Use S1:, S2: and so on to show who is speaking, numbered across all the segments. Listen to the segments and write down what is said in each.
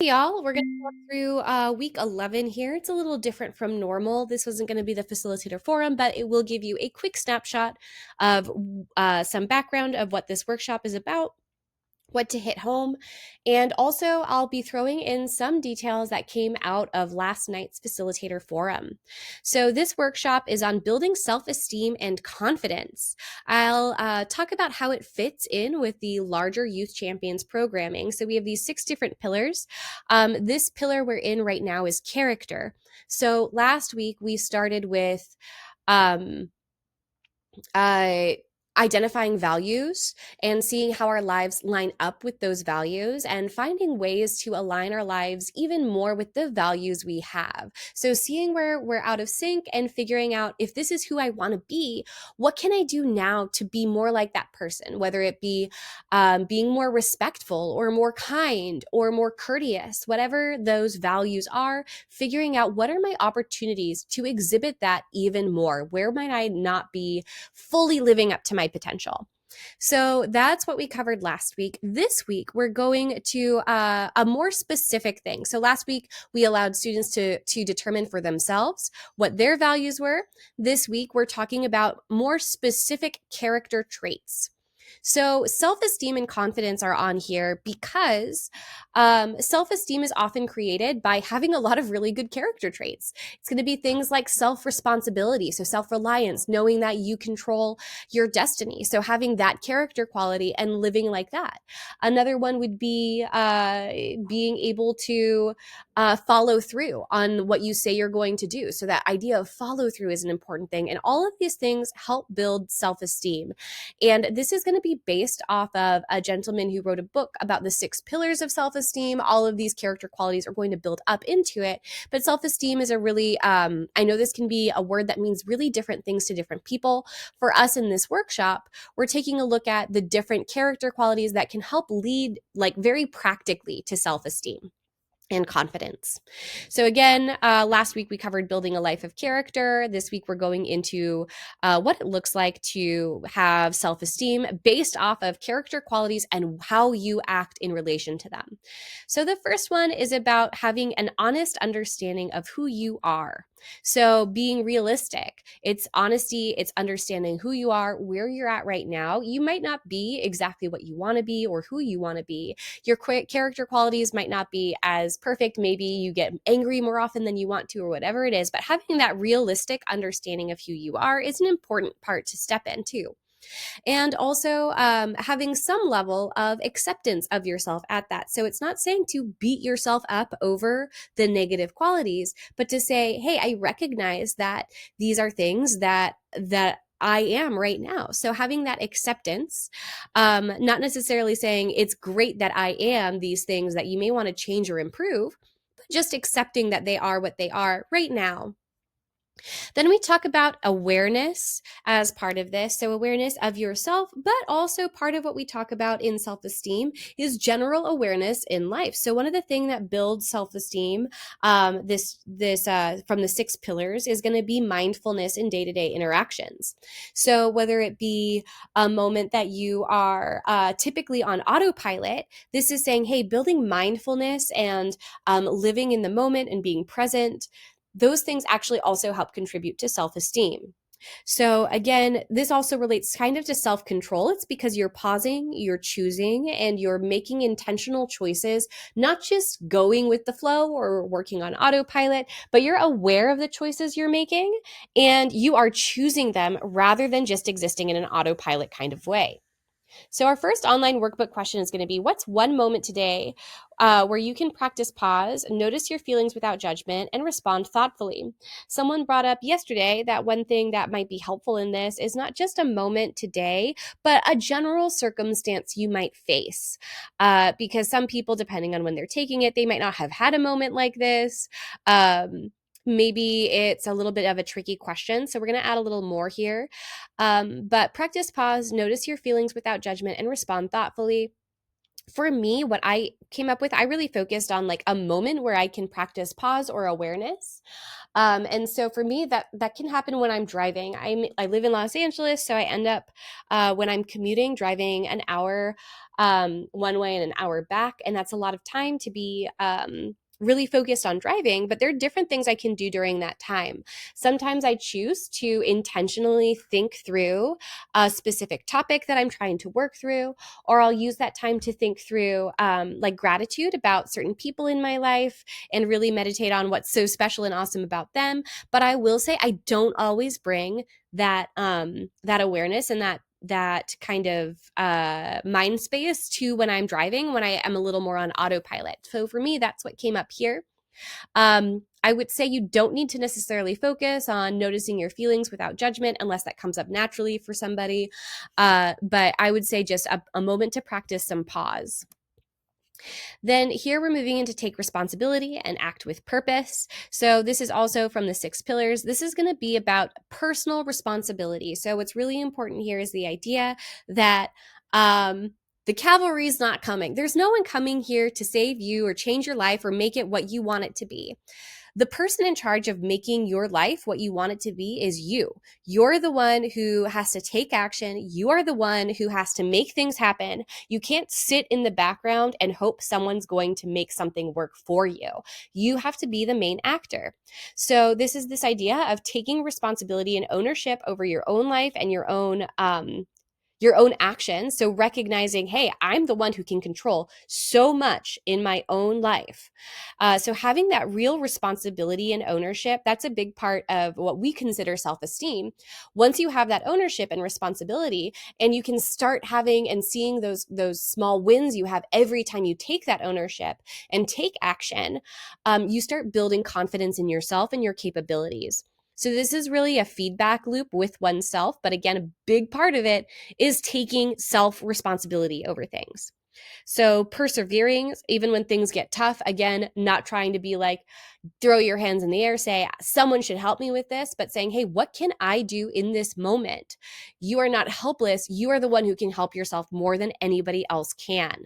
S1: Hey y'all, we're going to walk through week 11 here. It's a little different from normal. This wasn't going to be the Facilitator Forum, but it will give you a quick snapshot of some background of what this workshop is about, what to hit home. And also, I'll be throwing in some details that came out of last night's Facilitator Forum. So, this workshop is on building self esteem and confidence. I'll talk about how it fits in with the larger Youth Champions programming. So, we have these 6 different pillars. This pillar we're in right now is character. So, last week we started with um, uh, identifying values and seeing how our lives line up with those values and finding ways to align our lives even more with the values we have. So seeing where we're out of sync and figuring out if this is who I want to be, what can I do now to be more like that person, whether it be being more respectful or more kind or more courteous, whatever those values are, figuring out what are my opportunities to exhibit that even more. Where might I not be fully living up to my potential? So that's what we covered last week. This week, we're going to a more specific thing. So last week, we allowed students to determine for themselves what their values were. This week, we're talking about more specific character traits. So self-esteem and confidence are on here because self-esteem is often created by having a lot of really good character traits. It's going to be things like self-responsibility, so self-reliance, knowing that you control your destiny. So having that character quality and living like that. Another one would be being able to follow through on what you say you're going to do. So that idea of follow through is an important thing. And all of these things help build self-esteem. And this is going to be based off of a gentleman who wrote a book about the 6 pillars of self-esteem. All of these character qualities are going to build up into it. But self-esteem is a really, I know this can be a word that means really different things to different people. For us in this workshop, we're taking a look at the different character qualities that can help lead, like very practically, to self-esteem and confidence. So again, last week we covered building a life of character. This week we're going into what it looks like to have self-esteem based off of character qualities and how you act in relation to them. So the first one is about having an honest understanding of who you are. So being realistic, it's honesty, it's understanding who you are, where you're at right now. You might not be exactly what you want to be or who you want to be. Your character qualities might not be as perfect. Maybe you get angry more often than you want to or whatever it is, but having that realistic understanding of who you are is an important part to step into. And also having some level of acceptance of yourself at that. So it's not saying to beat yourself up over the negative qualities, but to say, hey, I recognize that these are things that I am right now. So having that acceptance, not necessarily saying it's great that I am these things that you may want to change or improve, but just accepting that they are what they are right now. Then we talk about awareness as part of this. So, awareness of yourself, but also part of what we talk about in self esteem is general awareness in life. So, one of the things that builds self esteem, from the 6 pillars, is going to be mindfulness in day to day interactions. So, whether it be a moment that you are typically on autopilot, this is saying, hey, building mindfulness and living in the moment and being present, those things actually also help contribute to self-esteem. So again, this also relates kind of to self-control. It's because you're pausing, you're choosing, and you're making intentional choices, not just going with the flow or working on autopilot, but you're aware of the choices you're making and you are choosing them rather than just existing in an autopilot kind of way. So, our first online workbook question is going to be, what's one moment today where you can practice pause, notice your feelings without judgment, and respond thoughtfully? Someone brought up yesterday that one thing that might be helpful in this is not just a moment today, but a general circumstance you might face. Because some people, depending on when they're taking it, they might not have had a moment like this. Maybe it's a little bit of a tricky question. So, we're going to add a little more here. But practice pause, notice your feelings without judgment, and respond thoughtfully. For me, what I came up with, I really focused on like a moment where I can practice pause or awareness. And so for me, that can happen when I'm driving. I live in Los Angeles, so I end up when I'm commuting, driving an hour one way and an hour back, and that's a lot of time to be really focused on driving. But there are different things I can do during that time. Sometimes I choose to intentionally think through a specific topic that I'm trying to work through, or I'll use that time to think through like gratitude about certain people in my life and really meditate on what's so special and awesome about them. But I will say I don't always bring that awareness and that kind of mind space to when I'm driving, when I am a little more on autopilot. So for me, that's what came up here. I would say you don't need to necessarily focus on noticing your feelings without judgment unless that comes up naturally for somebody. But I would say just a moment to practice some pause. Then here we're moving into take responsibility and act with purpose. So this is also from the 6 pillars. This is going to be about personal responsibility. So what's really important here is the idea that the cavalry is not coming. There's no one coming here to save you or change your life or make it what you want it to be. The person in charge of making your life what you want it to be is you. You're the one who has to take action. You are the one who has to make things happen. You can't sit in the background and hope someone's going to make something work for you. You have to be the main actor. So this is this idea of taking responsibility and ownership over your own life and your own actions. So recognizing, hey, I'm the one who can control so much in my own life. So having that real responsibility and ownership, that's a big part of what we consider self-esteem. Once you have that ownership and responsibility, and you can start having and seeing those small wins you have every time you take that ownership and take action, you start building confidence in yourself and your capabilities. So this is really a feedback loop with oneself. But again, a big part of it is taking self-responsibility over things. So persevering, even when things get tough, again, not trying to be like, throw your hands in the air, say, someone should help me with this, but saying, hey, what can I do in this moment? You are not helpless. You are the one who can help yourself more than anybody else can.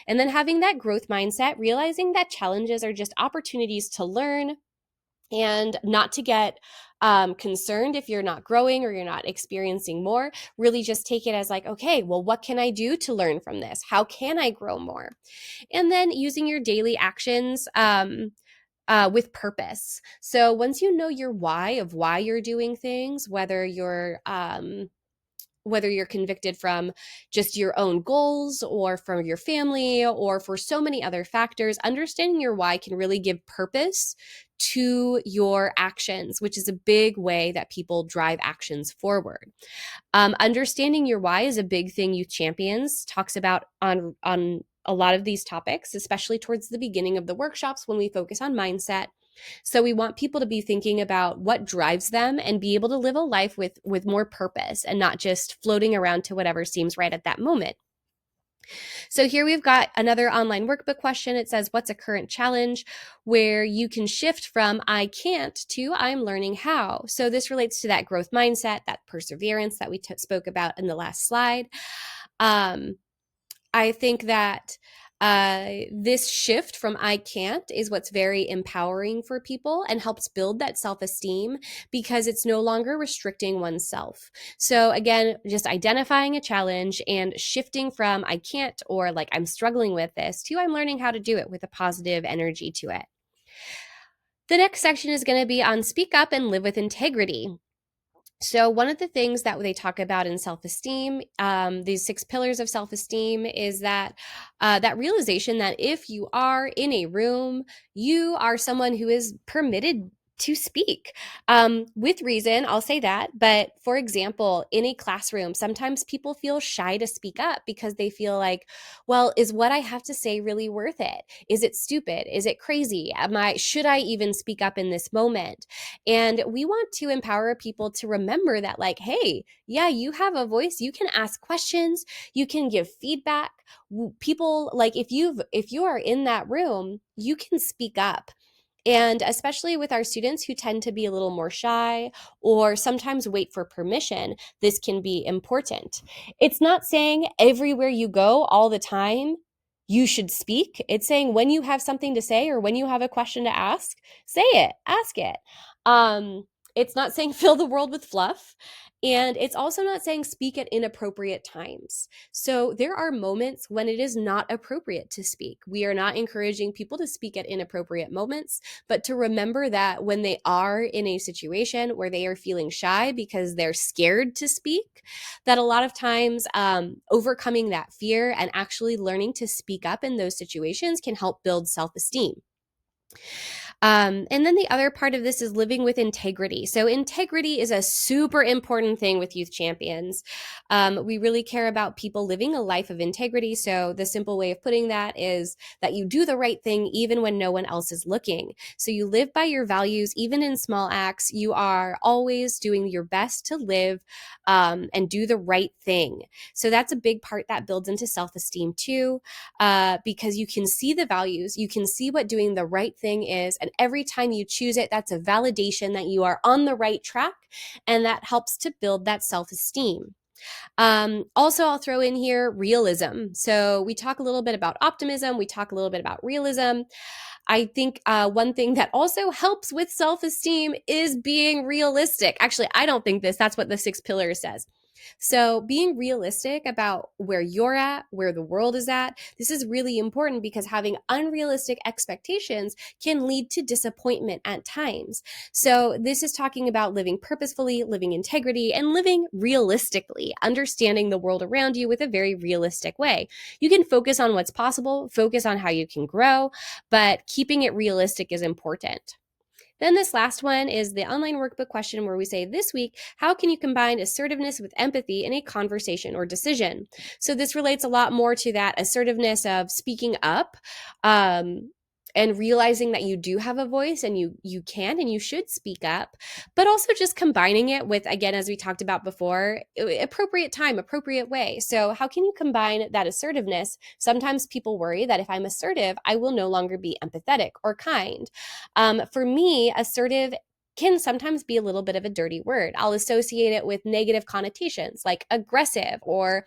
S1: And then having that growth mindset, realizing that challenges are just opportunities to learn, and not to get concerned if you're not growing or you're not experiencing more. Really just take it as like, okay, well, what can I do to learn from this? How can I grow more? And then using your daily actions with purpose. So once you know your why of why you're doing things, whether you're convicted from just your own goals or from your family or for so many other factors, understanding your why can really give purpose to your actions, which is a big way that people drive actions forward. Understanding your why is a big thing Youth Champions talks about on a lot of these topics, especially towards the beginning of the workshops when we focus on mindset. So we want people to be thinking about what drives them and be able to live a life with more purpose and not just floating around to whatever seems right at that moment. So here we've got another online workbook question. It says, what's a current challenge where you can shift from I can't to I'm learning how? So this relates to that growth mindset, that perseverance that we spoke about in the last slide. I think that this shift from I can't is what's very empowering for people and helps build that self-esteem because it's no longer restricting oneself. So again, just identifying a challenge and shifting from I can't or like I'm struggling with this to I'm learning how to do it with a positive energy to it. The next section is going to be on speak up and live with integrity. So one of the things that they talk about in self-esteem, these 6 pillars of self-esteem, is that that realization that if you are in a room, you are someone who is permitted to speak with reason. I'll say that. But for example, in a classroom, sometimes people feel shy to speak up because they feel like, well, is what I have to say really worth it? Is it stupid? Is it crazy? Should I even speak up in this moment? And we want to empower people to remember that, like, hey, yeah, you have a voice. You can ask questions. You can give feedback. People, like, if you are in that room, you can speak up. And especially with our students who tend to be a little more shy or sometimes wait for permission, this can be important. It's not saying everywhere you go all the time, you should speak. It's saying when you have something to say or when you have a question to ask, say it, ask it. It's not saying fill the world with fluff. And it's also not saying speak at inappropriate times. So there are moments when it is not appropriate to speak. We are not encouraging people to speak at inappropriate moments, but to remember that when they are in a situation where they are feeling shy because they're scared to speak, that a lot of times overcoming that fear and actually learning to speak up in those situations can help build self-esteem. And then the other part of this is living with integrity. So integrity is a super important thing with youth champions. We really care about people living a life of integrity. So the simple way of putting that is that you do the right thing even when no one else is looking. So you live by your values, even in small acts. You are always doing your best to live and do the right thing. So that's a big part that builds into self-esteem too, because you can see the values, you can see what doing the right thing is, and every time you choose it, that's a validation that you are on the right track, and that helps to build that self-esteem. Also, I'll throw in here realism. So we talk a little bit about optimism, we talk a little bit about realism. I think one thing that also helps with self-esteem is being realistic. Actually, I don't think this, that's what the 6 pillars says. So being realistic about where you're at, where the world is at, this is really important because having unrealistic expectations can lead to disappointment at times. So this is talking about living purposefully, living integrity, and living realistically, understanding the world around you with a very realistic way. You can focus on what's possible, focus on how you can grow, but keeping it realistic is important. Then this last one is the online workbook question where we say this week, how can you combine assertiveness with empathy in a conversation or decision? So this relates a lot more to that assertiveness of speaking up, and realizing that you do have a voice and you can and you should speak up, but also just combining it with, again, as we talked about before, appropriate time, appropriate way. So how can you combine that assertiveness? Sometimes people worry that if I'm assertive, I will no longer be empathetic or kind. For me, assertive can sometimes be a little bit of a dirty word. I'll associate it with negative connotations like aggressive or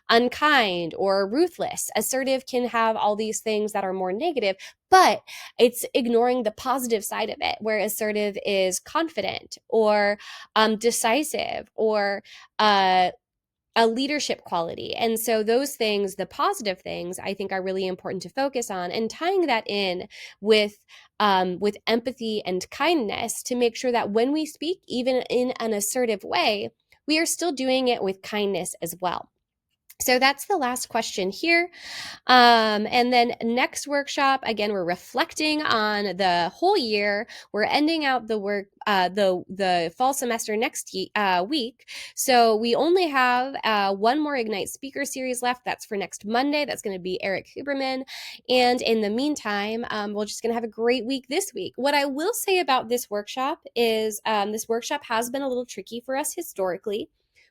S1: unkind or ruthless. Assertive can have all these things that are more negative, but it's ignoring the positive side of it, where assertive is confident or decisive or a leadership quality. And so those things, the positive things, I think are really important to focus on, and tying that in with empathy and kindness to make sure that when we speak, even in an assertive way, we are still doing it with kindness as well. So that's the last question here. And then next workshop, again, we're reflecting on the whole year. We're ending out the work, the fall semester next week. So we only have one more Ignite speaker series left. That's for next Monday. That's going to be Eric Huberman. And in the meantime, we're just going to have a great week this week. What I will say about this workshop is this workshop has been a little tricky for us historically.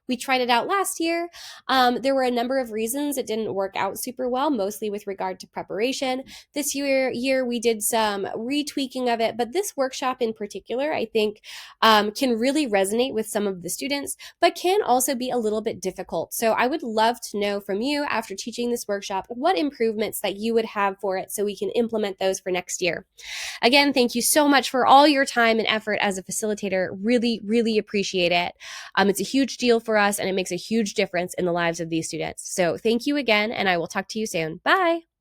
S1: We tried it out last year. There were a number of reasons it didn't work out super well, mostly with regard to preparation. This year we did some retweaking of it, but this workshop in particular, I think, can really resonate with some of the students, but can also be a little bit difficult. So I would love to know from you after teaching this workshop, what improvements that you would have for it so we can implement those for next year. Again, thank you so much for all your time and effort as a facilitator. Really, really appreciate it. It's a huge deal for us, and it makes a huge difference in the lives of these students. So thank you again, and I will talk to you soon. Bye.